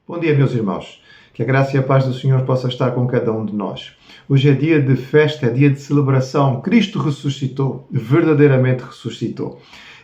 Bom dia, meus irmãos. Que a graça e a paz do Senhor possa estar com cada um de nós. Hoje é dia de festa, é dia de celebração. Cristo ressuscitou, verdadeiramente ressuscitou.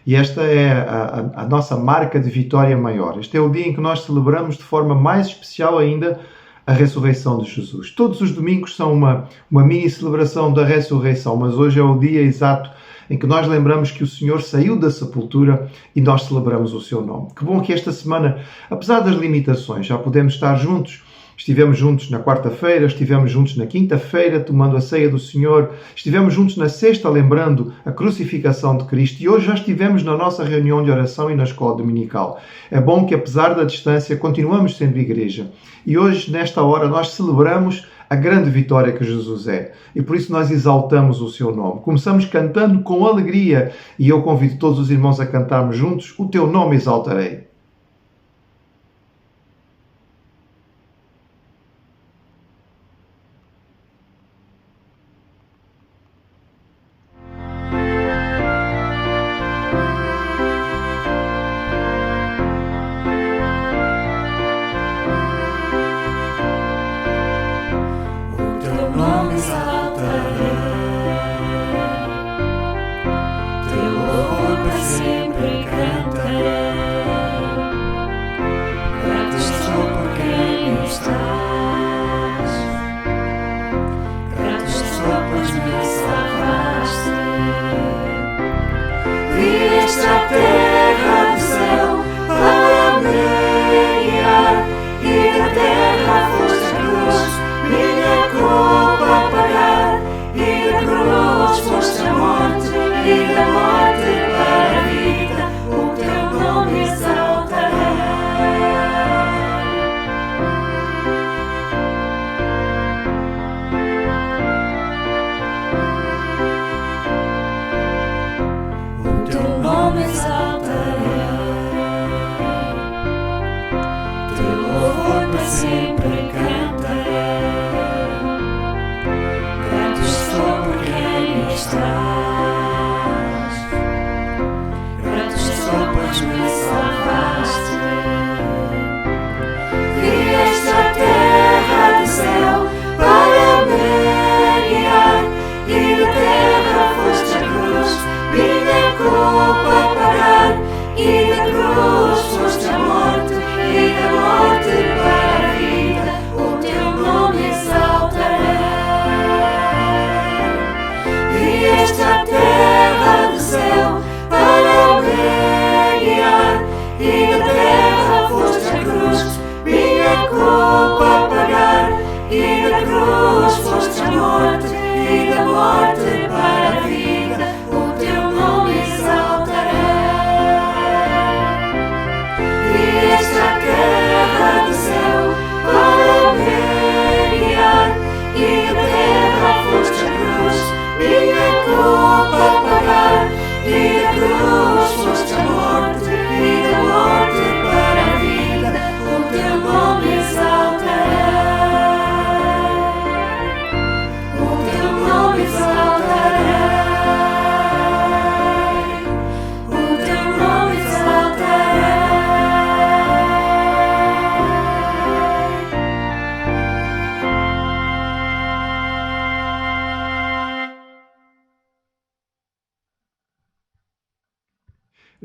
E esta é a nossa marca de vitória maior. Este é o dia em que nós celebramos de forma mais especial ainda a ressurreição de Jesus. Todos os domingos são uma mini celebração da ressurreição, mas hoje é o dia exato em que nós lembramos que o Senhor saiu da sepultura e nós celebramos o seu nome. Que bom que esta semana, apesar das limitações, já podemos estar juntos. Estivemos juntos na quarta-feira, estivemos juntos na quinta-feira, tomando a ceia do Senhor, estivemos juntos na sexta, lembrando a crucificação de Cristo, e hoje já estivemos na nossa reunião de oração e na escola dominical. É bom que, apesar da distância, continuamos sendo igreja. E hoje, nesta hora, nós celebramos a grande vitória que Jesus é. E por isso nós exaltamos o seu nome. Começamos cantando com alegria, e eu convido todos os irmãos a cantarmos juntos: o teu nome exaltarei.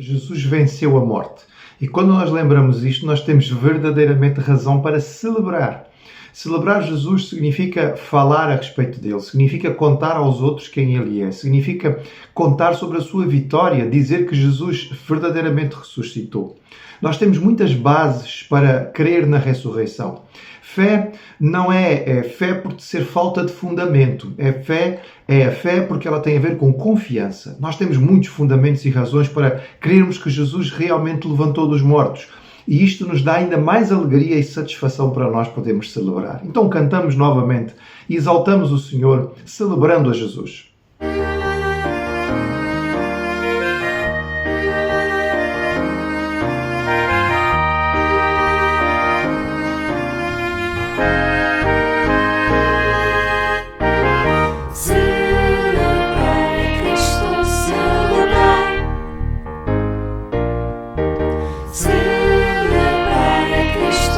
Jesus venceu a morte. E quando nós lembramos isto, nós temos verdadeiramente razão para celebrar. Celebrar Jesus significa falar a respeito dele, significa contar aos outros quem ele é, significa contar sobre a sua vitória, dizer que Jesus verdadeiramente ressuscitou. Nós temos muitas bases para crer na ressurreição. Fé não é fé por ser falta de fundamento. É a fé porque ela tem a ver com confiança. Nós temos muitos fundamentos e razões para crermos que Jesus realmente levantou dos mortos. E isto nos dá ainda mais alegria e satisfação para nós podermos celebrar. Então cantamos novamente e exaltamos o Senhor, celebrando a Jesus. Celebrai Cristo,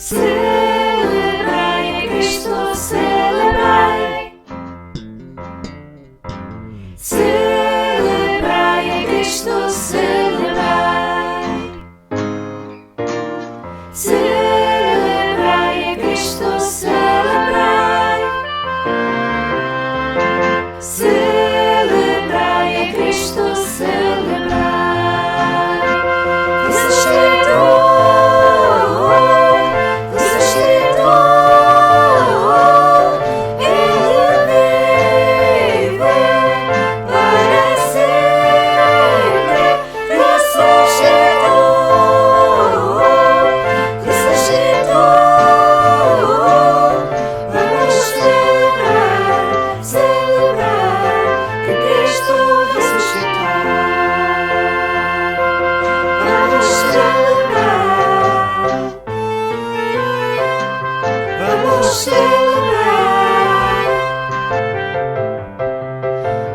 Celebrai a Cristo, celebrai. Celebrai a Cristo, celebrai. Celebrai a Cristo, celebrai. Celebrai a Cristo, celebrai. Ressuscitou, ressuscitou, Ele vive para sempre. Ressuscitou, ressuscitou. Vamos celebrar, celebrar que Cristo ressuscitou. Vamos celebrar, vamos celebrar,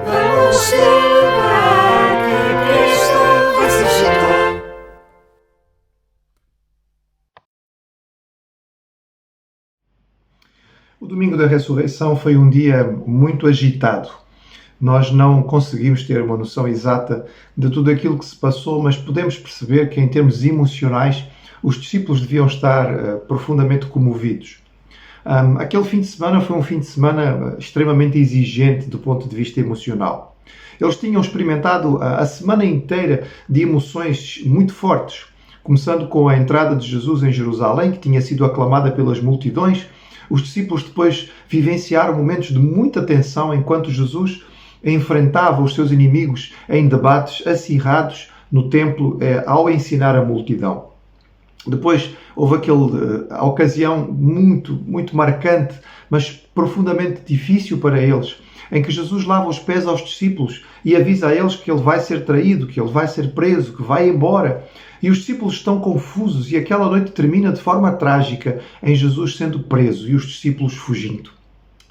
vamos celebrar que Cristo ressuscitou. O domingo da ressurreição foi um dia muito agitado. Nós não conseguimos ter uma noção exata de tudo aquilo que se passou, mas podemos perceber que, em termos emocionais, os discípulos deviam estar profundamente comovidos. Aquele fim de semana foi um fim de semana extremamente exigente do ponto de vista emocional. Eles tinham experimentado a semana inteira de emoções muito fortes, começando com a entrada de Jesus em Jerusalém, que tinha sido aclamada pelas multidões. Os discípulos depois vivenciaram momentos de muita tensão enquanto Jesus enfrentava os seus inimigos em debates acirrados no templo ao ensinar a multidão. Depois houve aquela ocasião muito marcante, mas profundamente difícil para eles, em que Jesus lava os pés aos discípulos e avisa a eles que ele vai ser traído, que ele vai ser preso, que vai embora. E os discípulos estão confusos e aquela noite termina de forma trágica em Jesus sendo preso e os discípulos fugindo.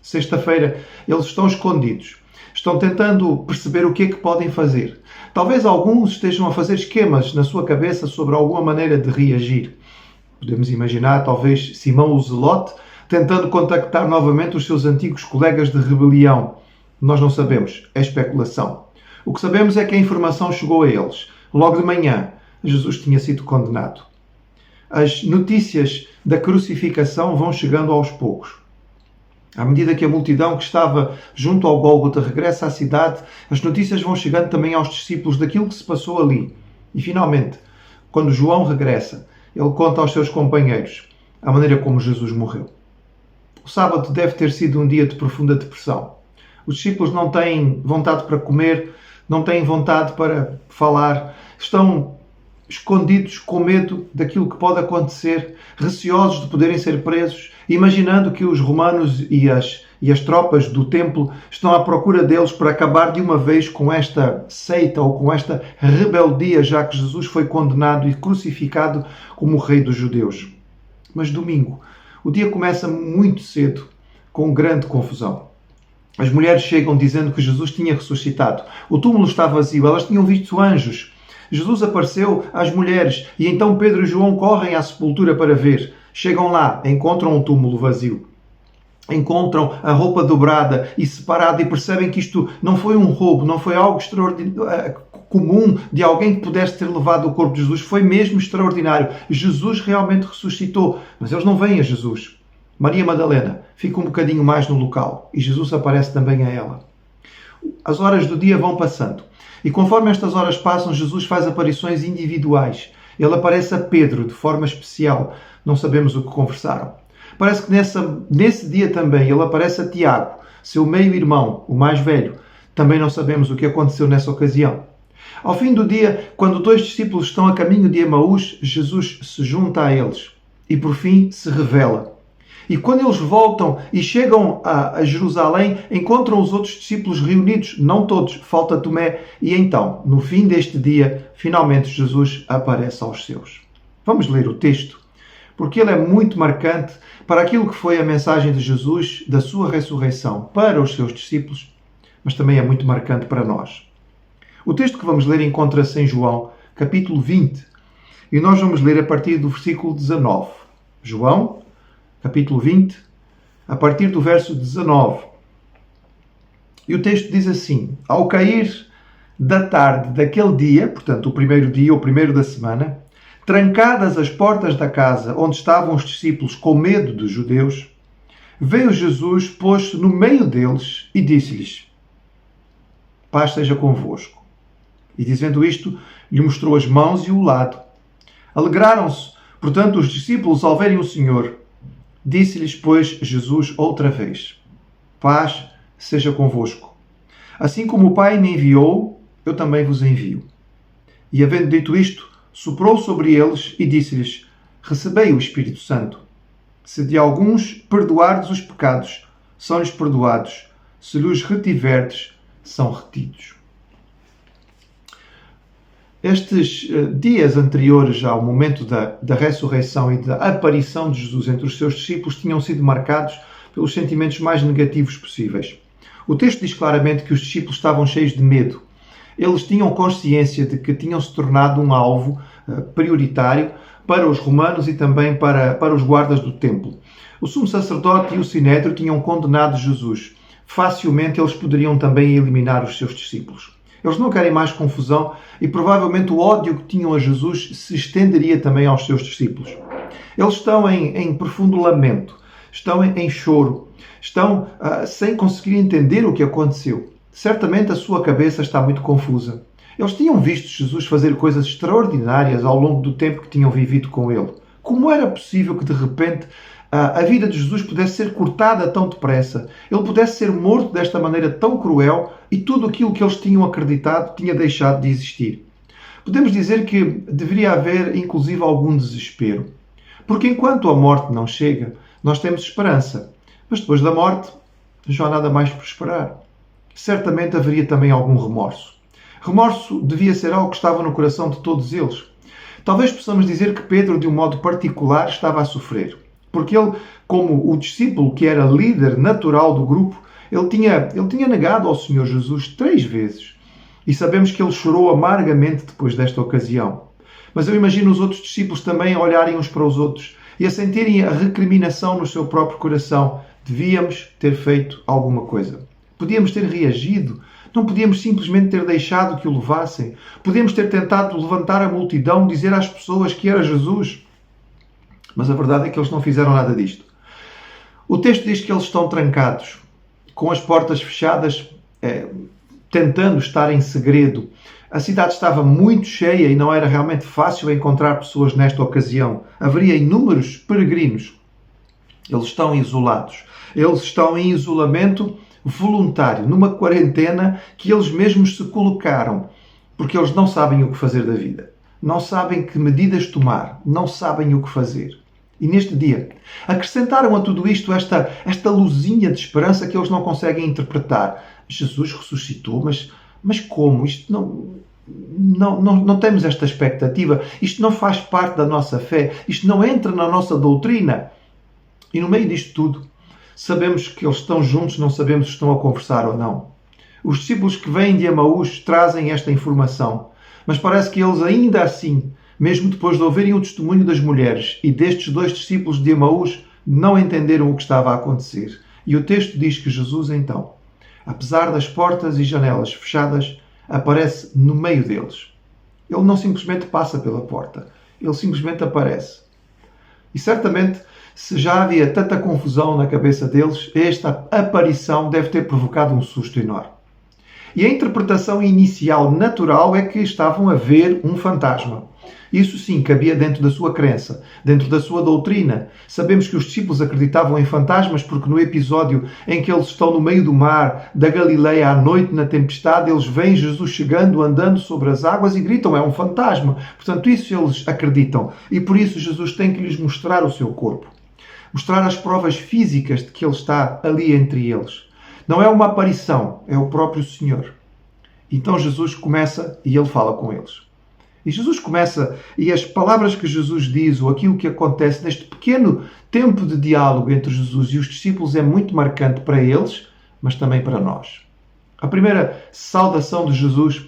Sexta-feira eles estão escondidos. Estão tentando perceber o que é que podem fazer. Talvez alguns estejam a fazer esquemas na sua cabeça sobre alguma maneira de reagir. Podemos imaginar, talvez, Simão o Zelote tentando contactar novamente os seus antigos colegas de rebelião. Nós não sabemos, é especulação. O que sabemos é que a informação chegou a eles. Logo de manhã, Jesus tinha sido condenado. As notícias da crucificação vão chegando aos poucos. À medida que a multidão que estava junto ao Gólgota regressa à cidade, as notícias vão chegando também aos discípulos daquilo que se passou ali. E finalmente, quando João regressa, ele conta aos seus companheiros a maneira como Jesus morreu. O sábado deve ter sido um dia de profunda depressão. Os discípulos não têm vontade para comer, não têm vontade para falar, estão escondidos com medo daquilo que pode acontecer, receosos de poderem ser presos, imaginando que os romanos e as tropas do templo estão à procura deles para acabar de uma vez com esta seita ou com esta rebeldia, já que Jesus foi condenado e crucificado como o rei dos judeus. Mas domingo, o dia começa muito cedo, com grande confusão. As mulheres chegam dizendo que Jesus tinha ressuscitado. O túmulo está vazio, elas tinham visto anjos. Jesus apareceu às mulheres e então Pedro e João correm à sepultura para ver. Chegam lá, encontram um túmulo vazio. Encontram a roupa dobrada e separada e percebem que isto não foi um roubo, não foi algo extraordinário, comum de alguém que pudesse ter levado o corpo de Jesus. Foi mesmo extraordinário. Jesus realmente ressuscitou. Mas eles não veem a Jesus. Maria Madalena fica um bocadinho mais no local e Jesus aparece também a ela. As horas do dia vão passando. E conforme estas horas passam, Jesus faz aparições individuais. Ele aparece a Pedro de forma especial. Não sabemos o que conversaram. Parece que nesse dia também ele aparece a Tiago, seu meio-irmão, o mais velho. Também não sabemos o que aconteceu nessa ocasião. Ao fim do dia, quando 2 discípulos estão a caminho de Emaús, Jesus se junta a eles e por fim se revela. E quando eles voltam e chegam a Jerusalém, encontram os outros discípulos reunidos, não todos, falta Tomé. E então, no fim deste dia, finalmente Jesus aparece aos seus. Vamos ler o texto, porque ele é muito marcante para aquilo que foi a mensagem de Jesus, da sua ressurreição para os seus discípulos, mas também é muito marcante para nós. O texto que vamos ler encontra-se em João, capítulo 20, e nós vamos ler a partir do versículo 19. João, capítulo 20, a partir do verso 19. E o texto diz assim: Ao cair da tarde daquele dia, portanto o primeiro dia, o primeiro da semana, trancadas as portas da casa onde estavam os discípulos com medo dos judeus, veio Jesus, pôs-se no meio deles e disse-lhes: Paz seja convosco. E dizendo isto, lhe mostrou as mãos e o lado. Alegraram-se, portanto, os discípulos ao verem o Senhor. Disse-lhes, pois, Jesus outra vez: Paz seja convosco. Assim como o Pai me enviou, eu também vos envio. E havendo dito isto, soprou sobre eles e disse-lhes: Recebei o Espírito Santo. Se de alguns perdoardes os pecados, são-lhes perdoados. Se lhes retiverdes, são retidos. Estes dias anteriores ao momento da ressurreição e da aparição de Jesus entre os seus discípulos tinham sido marcados pelos sentimentos mais negativos possíveis. O texto diz claramente que os discípulos estavam cheios de medo. Eles tinham consciência de que tinham se tornado um alvo prioritário para os romanos e também para os guardas do templo. O sumo sacerdote e o sinédrio tinham condenado Jesus. Facilmente eles poderiam também eliminar os seus discípulos. Eles não querem mais confusão e provavelmente o ódio que tinham a Jesus se estenderia também aos seus discípulos. Eles estão em profundo lamento, estão em choro, estão sem conseguir entender o que aconteceu. Certamente a sua cabeça está muito confusa. Eles tinham visto Jesus fazer coisas extraordinárias ao longo do tempo que tinham vivido com ele. Como era possível que de repente a vida de Jesus pudesse ser cortada tão depressa, ele pudesse ser morto desta maneira tão cruel e tudo aquilo que eles tinham acreditado tinha deixado de existir? Podemos dizer que deveria haver inclusive algum desespero. Porque enquanto a morte não chega, nós temos esperança. Mas depois da morte, já há nada mais por esperar. Certamente haveria também algum remorso. Remorso devia ser algo que estava no coração de todos eles. Talvez possamos dizer que Pedro, de um modo particular, estava a sofrer. Porque ele, como o discípulo que era líder natural do grupo, ele tinha negado ao Senhor Jesus 3 vezes. E sabemos que ele chorou amargamente depois desta ocasião. Mas eu imagino os outros discípulos também a olharem uns para os outros e a sentirem a recriminação no seu próprio coração. Devíamos ter feito alguma coisa. Podíamos ter reagido. Não podíamos simplesmente ter deixado que o levassem. Podíamos ter tentado levantar a multidão, dizer às pessoas que era Jesus. Mas a verdade é que eles não fizeram nada disto. O texto diz que eles estão trancados, com as portas fechadas, tentando estar em segredo. A cidade estava muito cheia e não era realmente fácil encontrar pessoas nesta ocasião. Haveria inúmeros peregrinos. Eles estão isolados. Eles estão em isolamento voluntário, numa quarentena que eles mesmos se colocaram, porque eles não sabem o que fazer da vida. Não sabem que medidas tomar. Não sabem o que fazer. E neste dia, acrescentaram a tudo isto esta luzinha de esperança que eles não conseguem interpretar. Jesus ressuscitou, mas como? Isto não temos esta expectativa. Isto não faz parte da nossa fé. Isto não entra na nossa doutrina. E no meio disto tudo, sabemos que eles estão juntos, não sabemos se estão a conversar ou não. Os discípulos que vêm de Emaús trazem esta informação. Mas parece que eles ainda assim, mesmo depois de ouvirem o testemunho das mulheres e destes 2 discípulos de Emaús, não entenderam o que estava a acontecer. E o texto diz que Jesus, então, apesar das portas e janelas fechadas, aparece no meio deles. Ele não simplesmente passa pela porta. Ele simplesmente aparece. E certamente, se já havia tanta confusão na cabeça deles, esta aparição deve ter provocado um susto enorme. E a interpretação inicial natural é que estavam a ver um fantasma. Isso sim, cabia dentro da sua crença, dentro da sua doutrina. Sabemos que os discípulos acreditavam em fantasmas porque no episódio em que eles estão no meio do mar, da Galileia, à noite, na tempestade, eles veem Jesus chegando, andando sobre as águas e gritam, é um fantasma. Portanto, isso eles acreditam. E por isso Jesus tem que lhes mostrar o seu corpo. Mostrar as provas físicas de que ele está ali entre eles. Não é uma aparição, é o próprio Senhor. Então Jesus começa e ele fala com eles. E Jesus começa, e as palavras que Jesus diz, ou aquilo que acontece neste pequeno tempo de diálogo entre Jesus e os discípulos é muito marcante para eles, mas também para nós. A primeira saudação de Jesus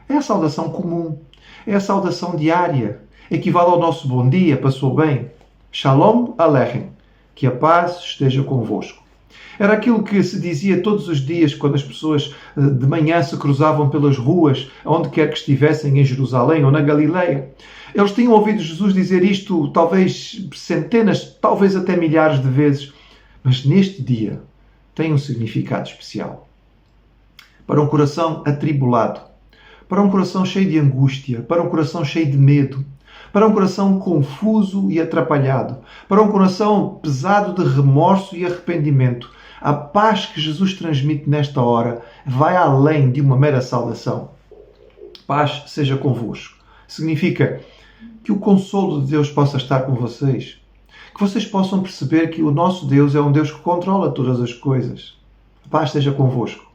é a saudação comum, é a saudação diária, equivale ao nosso bom dia, passou bem. Shalom Aleichem, que a paz esteja convosco. Era aquilo que se dizia todos os dias quando as pessoas de manhã se cruzavam pelas ruas, onde quer que estivessem, em Jerusalém ou na Galileia. Eles tinham ouvido Jesus dizer isto talvez centenas, talvez até milhares de vezes, mas neste dia tem um significado especial. Para um coração atribulado, para um coração cheio de angústia, para um coração cheio de medo, para um coração confuso e atrapalhado, para um coração pesado de remorso e arrependimento, a paz que Jesus transmite nesta hora vai além de uma mera saudação. Paz seja convosco. Significa que o consolo de Deus possa estar com vocês, que vocês possam perceber que o nosso Deus é um Deus que controla todas as coisas. A paz seja convosco.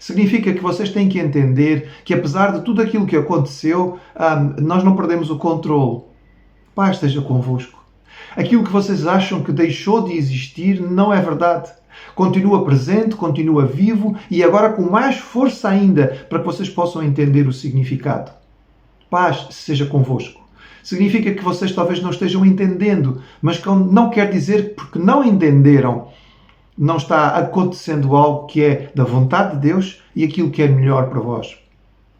Significa que vocês têm que entender que, apesar de tudo aquilo que aconteceu, nós não perdemos o controle. Paz esteja convosco. Aquilo que vocês acham que deixou de existir não é verdade. Continua presente, continua vivo e agora com mais força ainda para que vocês possam entender o significado. Paz seja convosco. Significa que vocês talvez não estejam entendendo, mas não quer dizer que porque não entenderam, não está acontecendo algo que é da vontade de Deus e aquilo que é melhor para vós.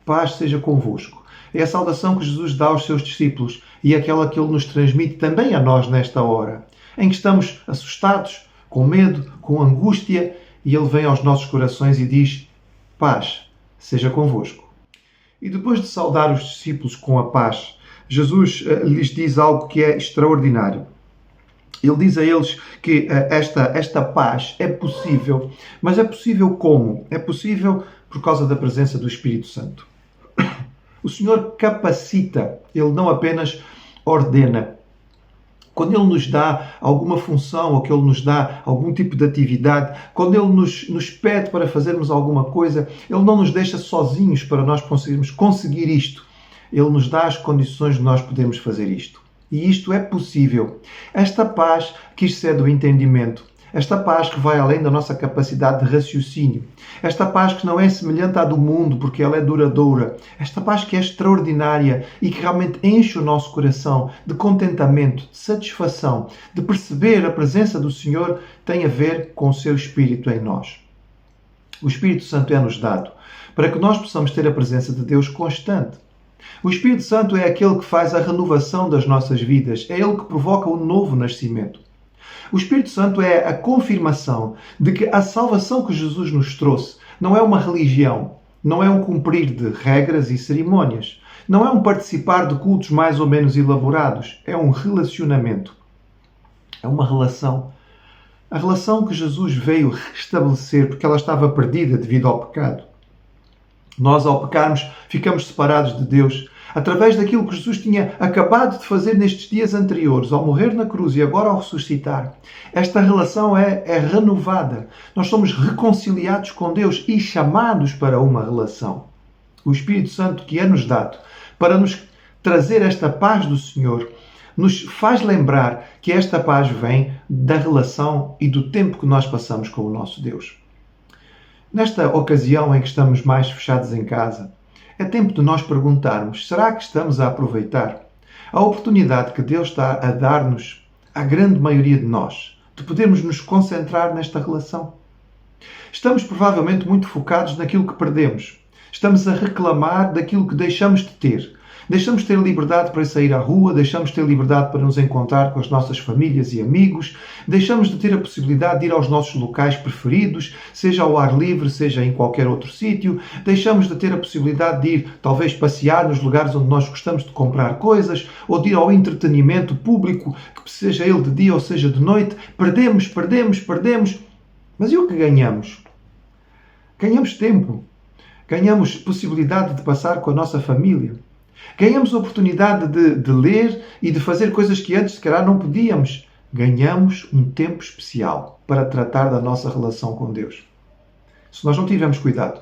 Paz seja convosco. É a saudação que Jesus dá aos seus discípulos e é aquela que Ele nos transmite também a nós nesta hora, em que estamos assustados, com medo, com angústia, e Ele vem aos nossos corações e diz: paz seja convosco. E depois de saudar os discípulos com a paz, Jesus lhes diz algo que é extraordinário. Ele diz a eles que esta paz é possível, mas é possível como? É possível por causa da presença do Espírito Santo. O Senhor capacita, Ele não apenas ordena. Quando Ele nos dá alguma função ou que Ele nos dá algum tipo de atividade, quando Ele nos pede para fazermos alguma coisa, Ele não nos deixa sozinhos para nós conseguir isto. Ele nos dá as condições de nós podermos fazer isto. E isto é possível. Esta paz que excede o entendimento, esta paz que vai além da nossa capacidade de raciocínio, esta paz que não é semelhante à do mundo porque ela é duradoura, esta paz que é extraordinária e que realmente enche o nosso coração de contentamento, de satisfação, de perceber a presença do Senhor, tem a ver com o seu Espírito em nós. O Espírito Santo é-nos dado para que nós possamos ter a presença de Deus constante. O Espírito Santo é aquele que faz a renovação das nossas vidas, é ele que provoca o novo nascimento. O Espírito Santo é a confirmação de que a salvação que Jesus nos trouxe não é uma religião, não é um cumprir de regras e cerimônias, não é um participar de cultos mais ou menos elaborados, é um relacionamento. É uma relação. A relação que Jesus veio restabelecer porque ela estava perdida devido ao pecado. Nós, ao pecarmos, ficamos separados de Deus através daquilo que Jesus tinha acabado de fazer nestes dias anteriores, ao morrer na cruz e agora ao ressuscitar. Esta relação é renovada. Nós somos reconciliados com Deus e chamados para uma relação. O Espírito Santo que é-nos dado para nos trazer esta paz do Senhor nos faz lembrar que esta paz vem da relação e do tempo que nós passamos com o nosso Deus. Nesta ocasião em que estamos mais fechados em casa, é tempo de nós perguntarmos: será que estamos a aproveitar a oportunidade que Deus está a dar-nos, à grande maioria de nós, de podermos nos concentrar nesta relação? Estamos provavelmente muito focados naquilo que perdemos. Estamos a reclamar daquilo que deixamos de ter. Deixamos de ter liberdade para sair à rua, deixamos de ter liberdade para nos encontrar com as nossas famílias e amigos, deixamos de ter a possibilidade de ir aos nossos locais preferidos, seja ao ar livre, seja em qualquer outro sítio, deixamos de ter a possibilidade de ir, talvez, passear nos lugares onde nós gostamos de comprar coisas, ou de ir ao entretenimento público, que seja ele de dia ou seja de noite. Perdemos. Mas e o que ganhamos? Ganhamos tempo. Ganhamos possibilidade de passar com a nossa família. Ganhamos a oportunidade de ler e de fazer coisas que antes, se calhar, não podíamos. Ganhamos um tempo especial para tratar da nossa relação com Deus. Se nós não tivermos cuidado,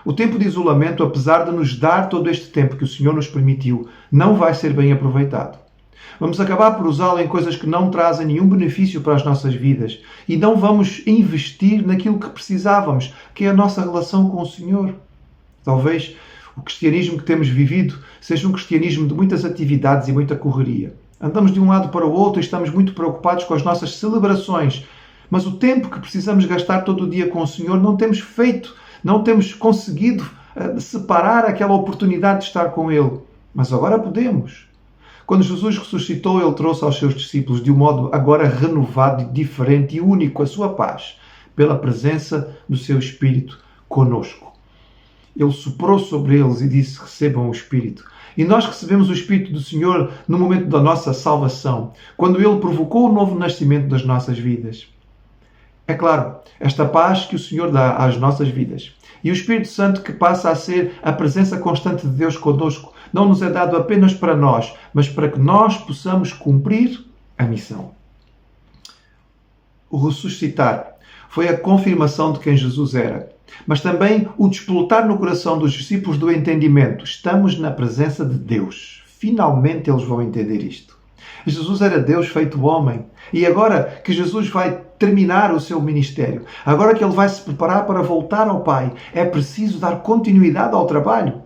o tempo de isolamento, apesar de nos dar todo este tempo que o Senhor nos permitiu, não vai ser bem aproveitado. Vamos acabar por usá-lo em coisas que não trazem nenhum benefício para as nossas vidas e não vamos investir naquilo que precisávamos, que é a nossa relação com o Senhor. Talvez o cristianismo que temos vivido seja um cristianismo de muitas atividades e muita correria. Andamos de um lado para o outro e estamos muito preocupados com as nossas celebrações. Mas o tempo que precisamos gastar todo o dia com o Senhor não temos feito, não temos conseguido separar aquela oportunidade de estar com Ele. Mas agora podemos. Quando Jesus ressuscitou, Ele trouxe aos seus discípulos de um modo agora renovado, diferente e único a sua paz, pela presença do seu Espírito conosco. Ele soprou sobre eles e disse: recebam o Espírito. E nós recebemos o Espírito do Senhor no momento da nossa salvação, quando Ele provocou o novo nascimento das nossas vidas. É claro, esta paz que o Senhor dá às nossas vidas e o Espírito Santo que passa a ser a presença constante de Deus conosco, não nos é dado apenas para nós, mas para que nós possamos cumprir a missão. O ressuscitar foi a confirmação de quem Jesus era, mas também o despoltar no coração dos discípulos do entendimento. Estamos na presença de Deus. Finalmente eles vão entender isto. Jesus era Deus feito homem. E agora que Jesus vai terminar o seu ministério, agora que ele vai se preparar para voltar ao Pai, é preciso dar continuidade ao trabalho.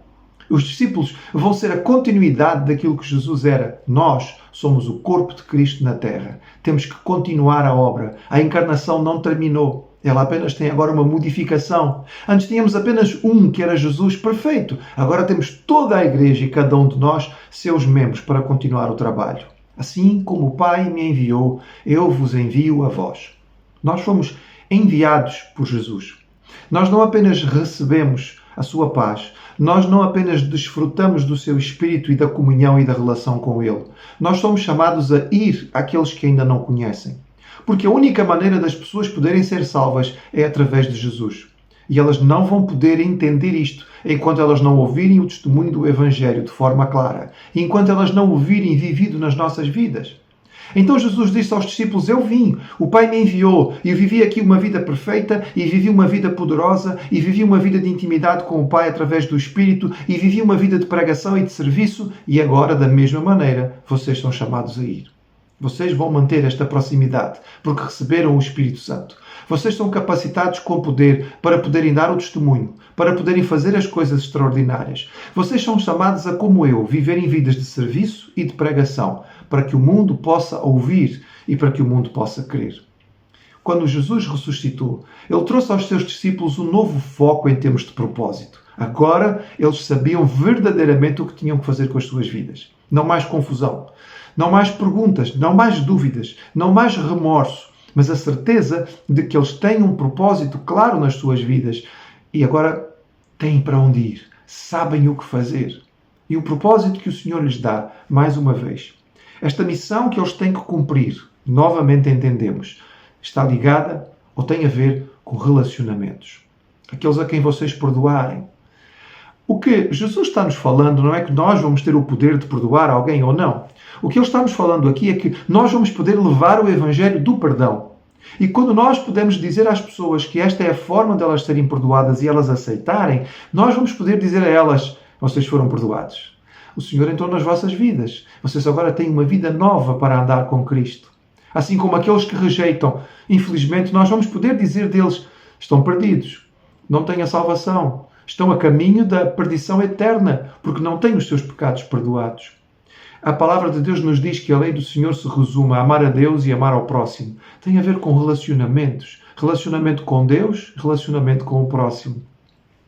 Os discípulos vão ser a continuidade daquilo que Jesus era. Nós somos o corpo de Cristo na Terra. Temos que continuar a obra. A encarnação não terminou. Ela apenas tem agora uma modificação. Antes tínhamos apenas um, que era Jesus perfeito. Agora temos toda a Igreja e cada um de nós, seus membros, para continuar o trabalho. Assim como o Pai me enviou, eu vos envio a vós. Nós fomos enviados por Jesus. Nós não apenas recebemos a sua paz, nós não apenas desfrutamos do seu Espírito e da comunhão e da relação com Ele. Nós somos chamados a ir àqueles que ainda não conhecem. Porque a única maneira das pessoas poderem ser salvas é através de Jesus. E elas não vão poder entender isto enquanto elas não ouvirem o testemunho do Evangelho de forma clara, enquanto elas não o virem vivido nas nossas vidas. Então Jesus disse aos discípulos: eu vim, o Pai me enviou, e eu vivi aqui uma vida perfeita, e vivi uma vida poderosa, e vivi uma vida de intimidade com o Pai através do Espírito, e vivi uma vida de pregação e de serviço, e agora, da mesma maneira, vocês são chamados a ir. Vocês vão manter esta proximidade, porque receberam o Espírito Santo. Vocês são capacitados com poder para poderem dar o testemunho, para poderem fazer as coisas extraordinárias. Vocês são chamados a, como eu, viverem vidas de serviço e de pregação, para que o mundo possa ouvir e para que o mundo possa crer. Quando Jesus ressuscitou, Ele trouxe aos seus discípulos um novo foco em termos de propósito. Agora, eles sabiam verdadeiramente o que tinham que fazer com as suas vidas. Não mais confusão, não mais perguntas, não mais dúvidas, não mais remorso, mas a certeza de que eles têm um propósito claro nas suas vidas e agora têm para onde ir, sabem o que fazer. E o propósito que o Senhor lhes dá, mais uma vez, esta missão que eles têm que cumprir, novamente entendemos, está ligada ou tem a ver com relacionamentos. Aqueles a quem vocês perdoarem. O que Jesus está nos falando não é que nós vamos ter o poder de perdoar alguém ou não. O que Ele está nos falando aqui é que nós vamos poder levar o Evangelho do perdão. E quando nós podemos dizer às pessoas que esta é a forma de elas serem perdoadas e elas aceitarem, nós vamos poder dizer a elas: vocês foram perdoados. O Senhor entrou nas vossas vidas. Vocês agora têm uma vida nova para andar com Cristo. Assim como aqueles que rejeitam, infelizmente, nós vamos poder dizer deles: estão perdidos, não têm a salvação, estão a caminho da perdição eterna, porque não têm os seus pecados perdoados. A palavra de Deus nos diz que a lei do Senhor se resume a amar a Deus e amar ao próximo. Tem a ver com relacionamentos. Relacionamento com Deus, relacionamento com o próximo.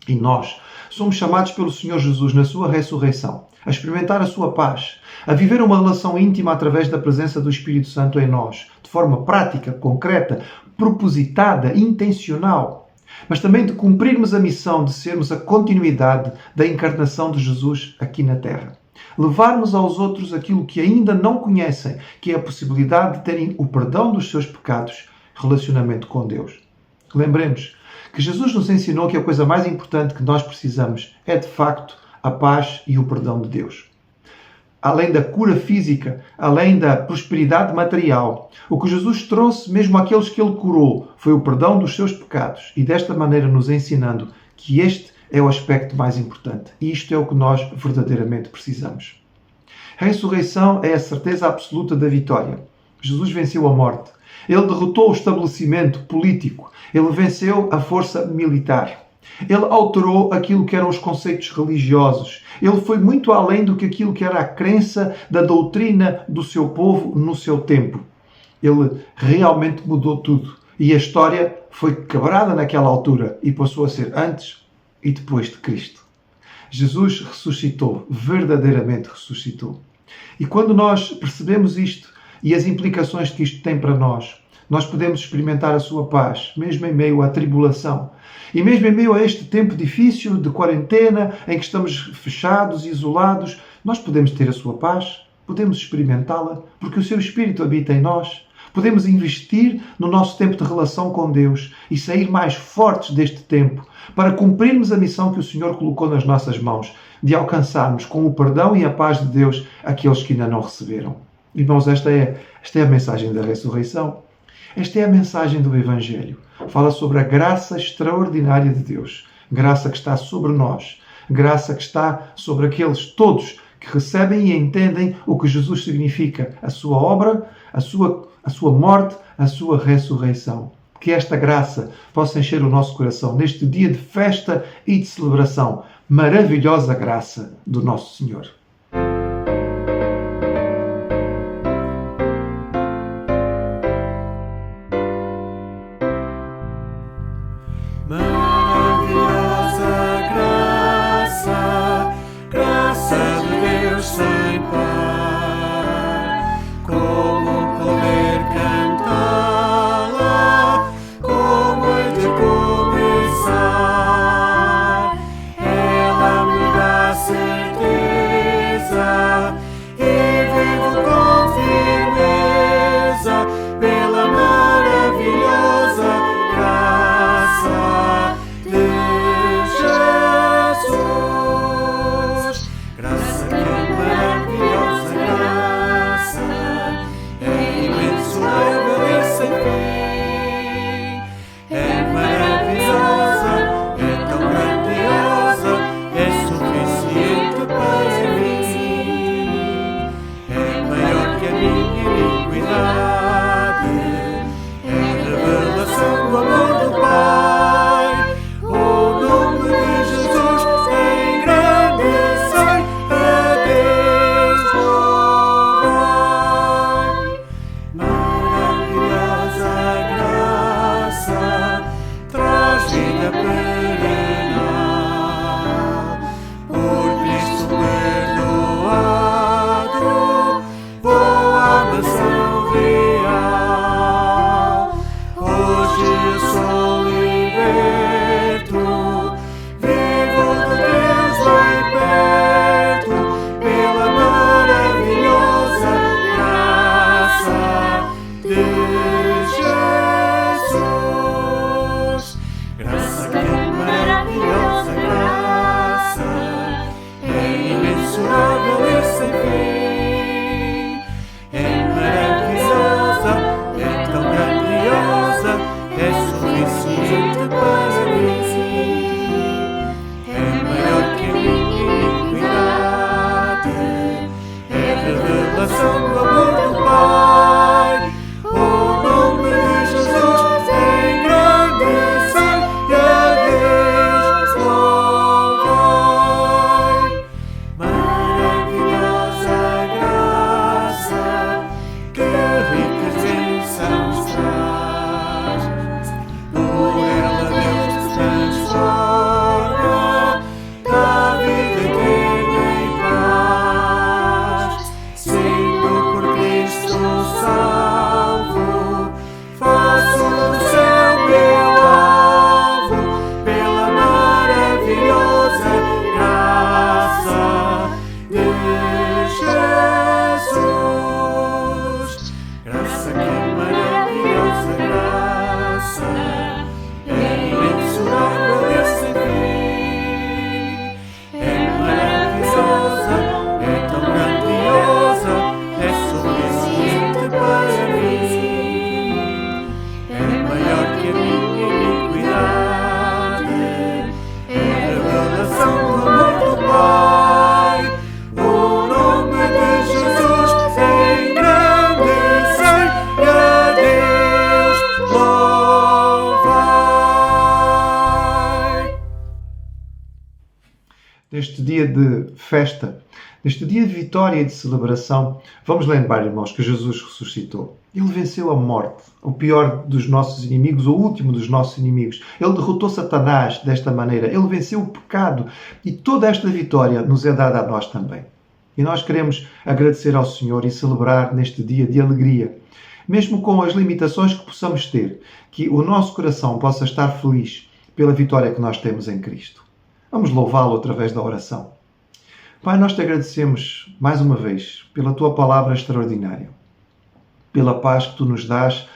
E nós somos chamados pelo Senhor Jesus na sua ressurreição a experimentar a sua paz, a viver uma relação íntima através da presença do Espírito Santo em nós, de forma prática, concreta, propositada, intencional. Mas também de cumprirmos a missão de sermos a continuidade da encarnação de Jesus aqui na Terra. Levarmos aos outros aquilo que ainda não conhecem, que é a possibilidade de terem o perdão dos seus pecados, relacionamento com Deus. Lembremos que Jesus nos ensinou que a coisa mais importante que nós precisamos é, de facto, a paz e o perdão de Deus. Além da cura física, além da prosperidade material, o que Jesus trouxe mesmo àqueles que Ele curou foi o perdão dos seus pecados e desta maneira nos ensinando que este é o aspecto mais importante. E isto é o que nós verdadeiramente precisamos. A ressurreição é a certeza absoluta da vitória. Jesus venceu a morte. Ele derrotou o estabelecimento político. Ele venceu a força militar. Ele alterou aquilo que eram os conceitos religiosos. Ele foi muito além do que aquilo que era a crença da doutrina do seu povo no seu tempo. Ele realmente mudou tudo. E a história foi quebrada naquela altura e passou a ser antes e depois de Cristo. Jesus ressuscitou, verdadeiramente ressuscitou. E quando nós percebemos isto e as implicações que isto tem para nós podemos experimentar a sua paz, mesmo em meio à tribulação. E mesmo em meio a este tempo difícil de quarentena, em que estamos fechados e isolados, nós podemos ter a sua paz, podemos experimentá-la, porque o seu Espírito habita em nós. Podemos investir no nosso tempo de relação com Deus e sair mais fortes deste tempo para cumprirmos a missão que o Senhor colocou nas nossas mãos, de alcançarmos com o perdão e a paz de Deus aqueles que ainda não receberam. Irmãos, esta é a mensagem da ressurreição. Esta é a mensagem do Evangelho. Fala sobre a graça extraordinária de Deus. Graça que está sobre nós. Graça que está sobre aqueles todos que recebem e entendem o que Jesus significa. A sua obra, a sua morte, a sua ressurreição. Que esta graça possa encher o nosso coração neste dia de festa e de celebração. Maravilhosa graça do nosso Senhor. Maravilhosa graça, graça de Deus sem par. Como poder cantá-la, como hei de começar? Ela me dá certeza neste dia de festa, neste dia de vitória e de celebração, vamos lembrar, irmãos, que Jesus ressuscitou. Ele venceu a morte, o pior dos nossos inimigos, o último dos nossos inimigos. Ele derrotou Satanás desta maneira. Ele venceu o pecado. E toda esta vitória nos é dada a nós também. E nós queremos agradecer ao Senhor e celebrar neste dia de alegria. Mesmo com as limitações que possamos ter, que o nosso coração possa estar feliz pela vitória que nós temos em Cristo. Vamos louvá-lo através da oração. Pai, nós te agradecemos mais uma vez pela tua palavra extraordinária, pela paz que tu nos dás,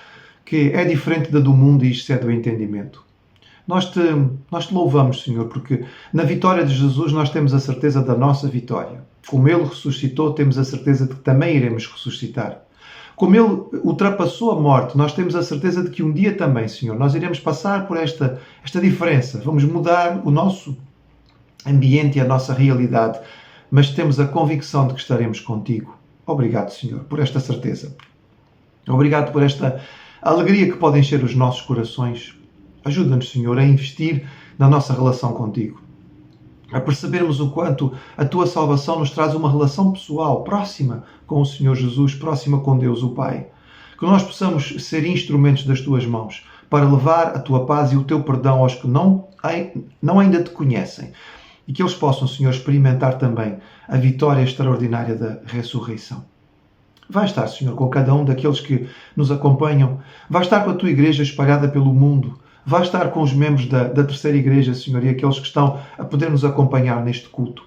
que é diferente da do mundo e excede o entendimento. Nós te louvamos, Senhor, porque na vitória de Jesus nós temos a certeza da nossa vitória. Como Ele ressuscitou, temos a certeza de que também iremos ressuscitar. Como Ele ultrapassou a morte, nós temos a certeza de que um dia também, Senhor, nós iremos passar por esta diferença. Vamos mudar o nosso ambiente e a nossa realidade, mas temos a convicção de que estaremos contigo. Obrigado, Senhor, por esta certeza. Obrigado por esta alegria que pode encher os nossos corações. Ajuda-nos, Senhor, a investir na nossa relação contigo, a percebermos o quanto a tua salvação nos traz uma relação pessoal, próxima com o Senhor Jesus, próxima com Deus, o Pai. Que nós possamos ser instrumentos das tuas mãos para levar a tua paz e o teu perdão aos que não ainda te conhecem. E que eles possam, Senhor, experimentar também a vitória extraordinária da ressurreição. Vai estar, Senhor, com cada um daqueles que nos acompanham. Vai estar com a tua igreja espalhada pelo mundo. Vai estar com os membros da terceira igreja, Senhor, e aqueles que estão a poder nos acompanhar neste culto.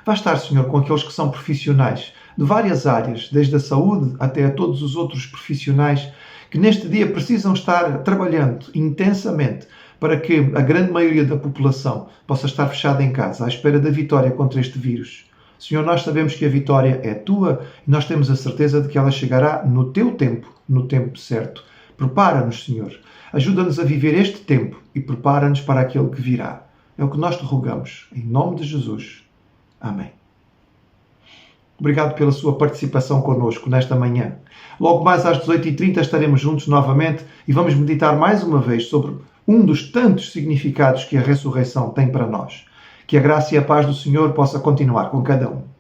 Vai estar, Senhor, com aqueles que são profissionais de várias áreas, desde a saúde até a todos os outros profissionais que neste dia precisam estar trabalhando intensamente para que a grande maioria da população possa estar fechada em casa, à espera da vitória contra este vírus. Senhor, nós sabemos que a vitória é tua e nós temos a certeza de que ela chegará no teu tempo, no tempo certo. Prepara-nos, Senhor. Ajuda-nos a viver este tempo e prepara-nos para aquele que virá. É o que nós te rogamos. Em nome de Jesus. Amém. Obrigado pela sua participação connosco nesta manhã. Logo mais às 18h30 estaremos juntos novamente e vamos meditar mais uma vez sobre um dos tantos significados que a ressurreição tem para nós. Que a graça e a paz do Senhor possa continuar com cada um.